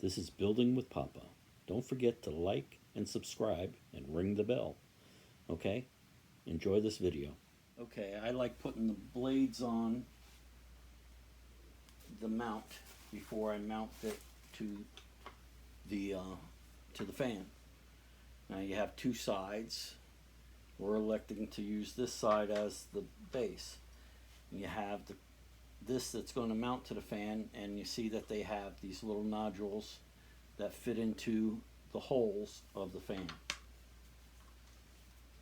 This is Building with Papa. Don't forget to like and subscribe and ring the bell. Okay? Enjoy this video. Okay, I like putting the blades on the mount before I mount it to the fan. Now you have two sides. We're electing to use this side as the base. You have this that's going to mount to the fan, and you see that they have these little nodules that fit into the holes of the fan.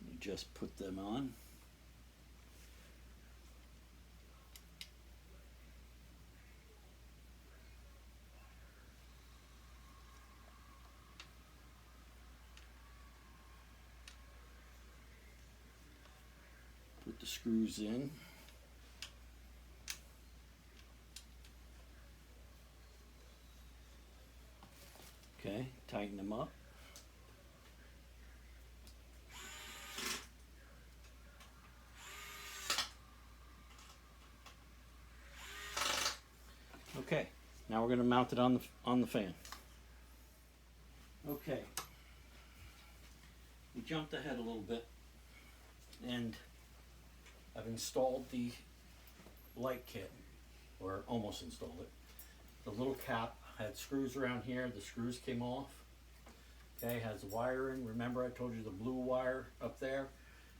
You just put them on. Put the screws in. Okay, tighten them up. Okay, now we're going to mount it on the fan. Okay, we jumped ahead a little bit, and I've installed the light kit, or almost installed it. The little cap had screws around here. The screws came off. Okay, has the wire in. Remember I told you the blue wire up there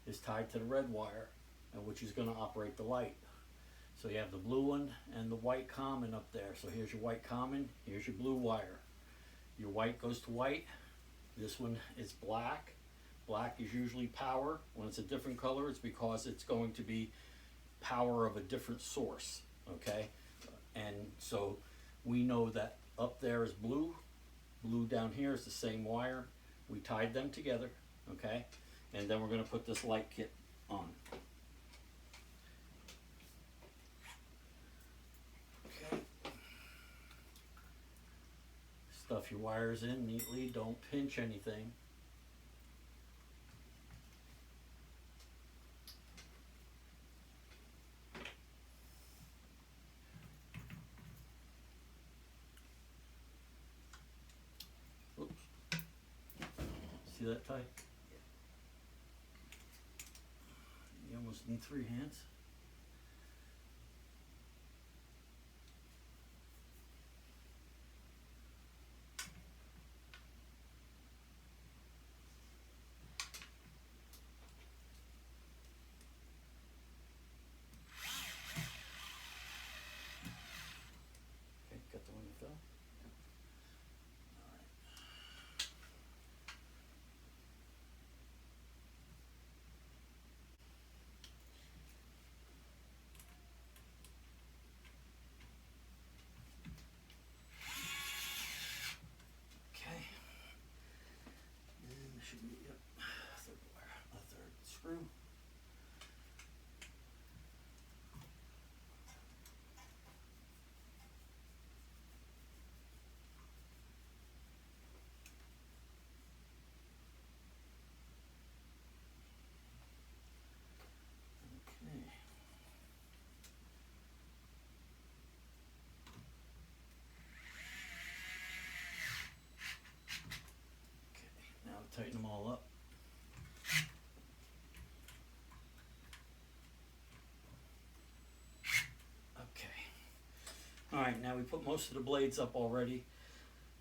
is tied to the red wire, which is going to operate the light. So you have the blue one and the white common up there. So here's your white common, here's your blue wire. Your white goes to white. This one is black. Black is usually power. When it's a different color, it's because it's going to be power of a different source, okay? And so we know that up there is blue. Blue down here is the same wire. We tied them together, okay? And then we're going to put this light kit on. Okay. Stuff your wires in neatly. Don't pinch anything. Oops. See that tie? You almost need three hands. Okay, got the one that fell. Okay. And there should be, yep, a third wire, a third screw. Okay. Now tighten them all up. Okay. Alright, now we put most of the blades up already.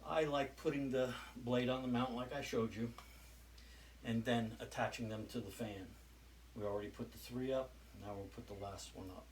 I like putting the blade on the mount like I showed you, and then attaching them to the fan. We already put the three up, now we'll put the last one up.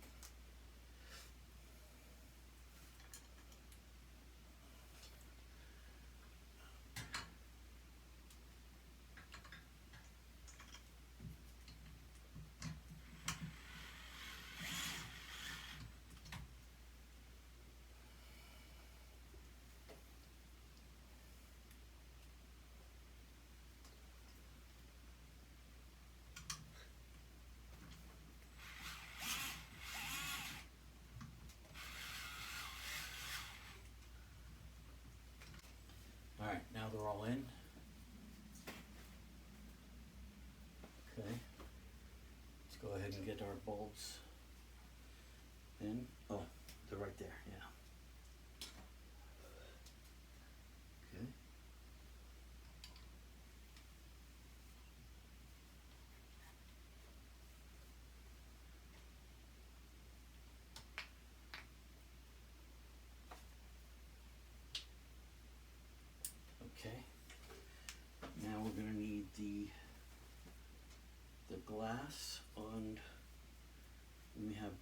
Alright, now they're all in. Okay, let's go ahead and get our bulbs in. Oh, they're right there, yeah.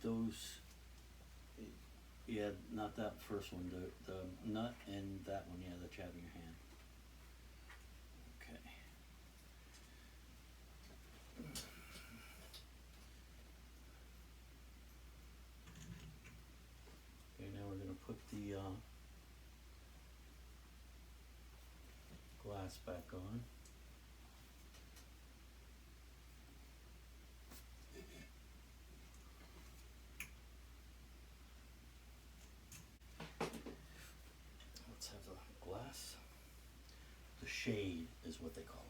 those, yeah, not that first one, the nut and that one, yeah, that you have in your hand. Okay. Okay, now we're gonna put the glass back on. Let's have the glass. The shade is what they call it.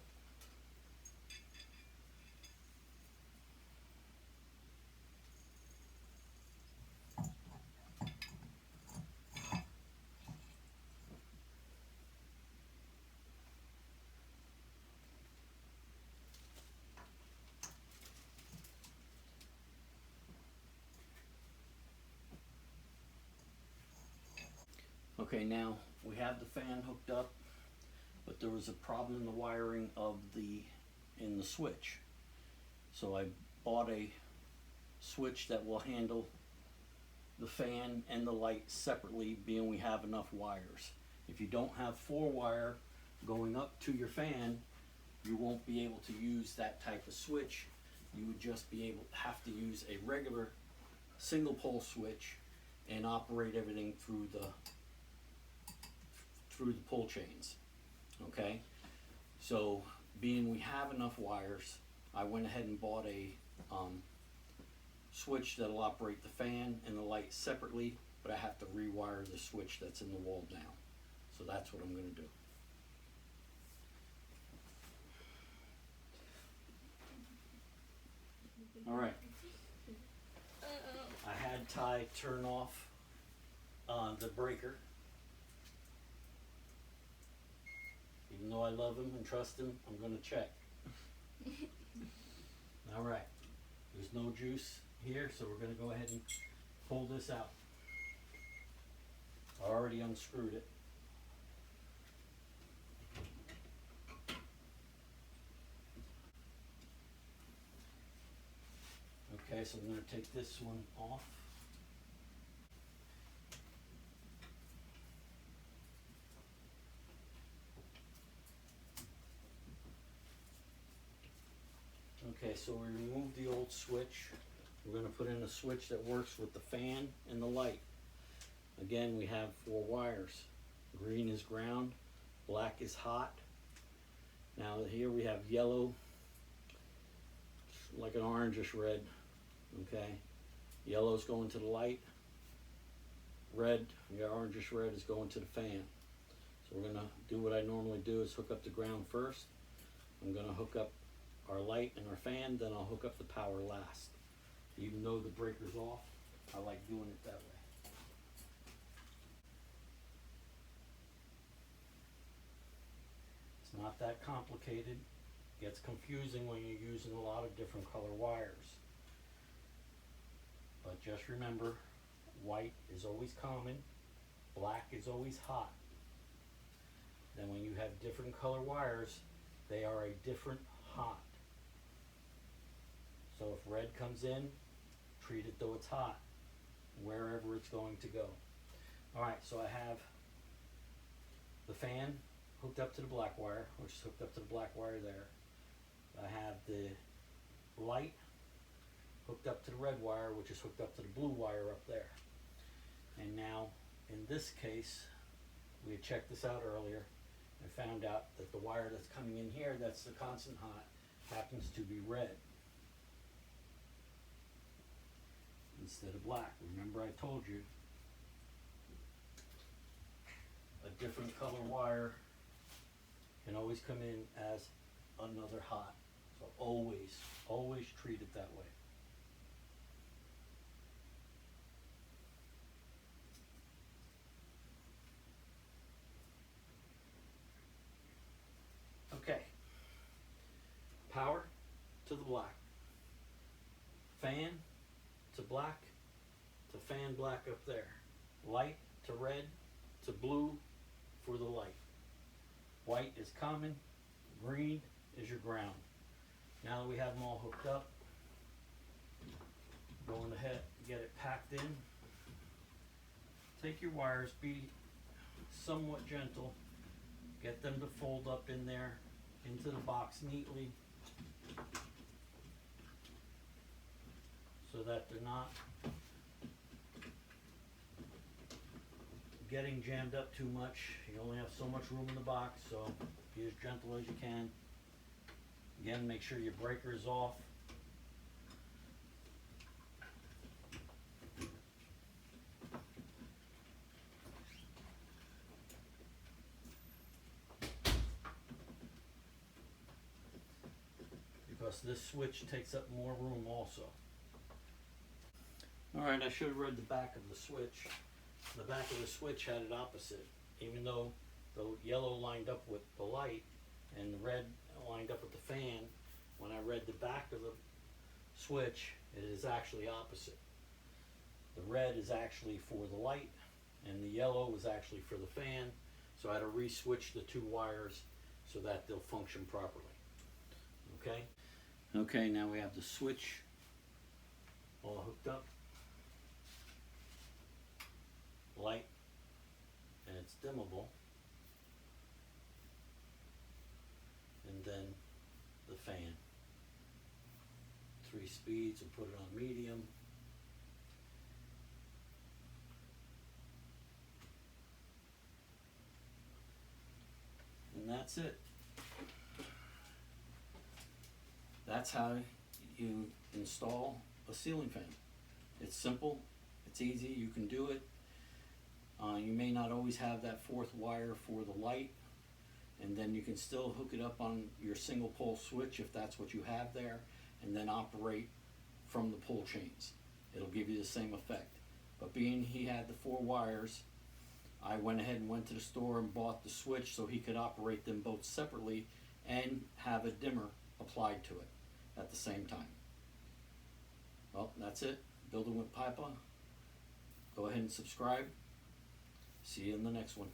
Okay, now we have the fan hooked up, but there was a problem in the wiring of in the switch. So I bought a switch that will handle the fan and the light separately, being we have enough wires. If you don't have 4-wire going up to your fan, you won't be able to use that type of switch. You would just have to use a regular single pole switch and operate everything through the pull chains. Okay, so being we have enough wires, I went ahead and bought a switch that'll operate the fan and the light separately, but I have to rewire the switch that's in the wall now. So that's what I'm going to do. All right. I had Ty turn off the breaker. Even though I love him and trust him, I'm going to check. All right. There's no juice here, so we're going to go ahead and pull this out. I already unscrewed it. Okay, so I'm going to take this one off. Okay, so we removed the old switch. We're going to put in a switch that works with the fan and the light. Again, we have 4 wires. Green is ground, black is hot. Now here we have yellow, like an orangish red. Okay, yellow's going to the light. Red, the orangish red is going to the fan. So we're going to do what I normally do, is hook up the ground first. I'm going to hook up our light and our fan, then I'll hook up the power last. Even though the breaker's off, I like doing it that way. It's not that complicated. It gets confusing when you're using a lot of different color wires. But just remember, white is always common, black is always hot. Then when you have different color wires, they are a different hot. So if red comes in, treat it though it's hot, wherever it's going to go. Alright, so I have the fan hooked up to the black wire, which is hooked up to the black wire there. I have the light hooked up to the red wire, which is hooked up to the blue wire up there. And now, in this case, we had checked this out earlier and found out that the wire that's coming in here, that's the constant hot, happens to be red instead of black. Remember I told you, a different color wire can always come in as another hot. So always treat it that way. Okay, power to the black, fan to black, to fan black up there, light to red, to blue for the light. White is common, green is your ground. Now that we have them all hooked up, going ahead get it packed in. Take your wires, be somewhat gentle, get them to fold up in there into the box neatly so that they're not getting jammed up too much. You only have so much room in the box, so be as gentle as you can. Again, make sure your breaker is off. Because this switch takes up more room also. Alright, I should have read the back of the switch. The back of the switch had it opposite. Even though the yellow lined up with the light and the red lined up with the fan, when I read the back of the switch, it is actually opposite. The red is actually for the light and the yellow is actually for the fan, so I had to re-switch the two wires so that they'll function properly. Okay? Okay, now we have the switch all hooked up. Light, and it's dimmable. And then the fan. 3 speeds, and put it on medium. And that's it. That's how you install a ceiling fan. It's simple, it's easy, you can do it. You may not always have that 4th wire for the light, and then you can still hook it up on your single pole switch if that's what you have there, and then operate from the pull chains. It'll give you the same effect. But being he had the 4 wires, I went ahead and went to the store and bought the switch so he could operate them both separately and have a dimmer applied to it at the same time. Well, that's it. Building with Papa. Go ahead and subscribe. See you in the next one.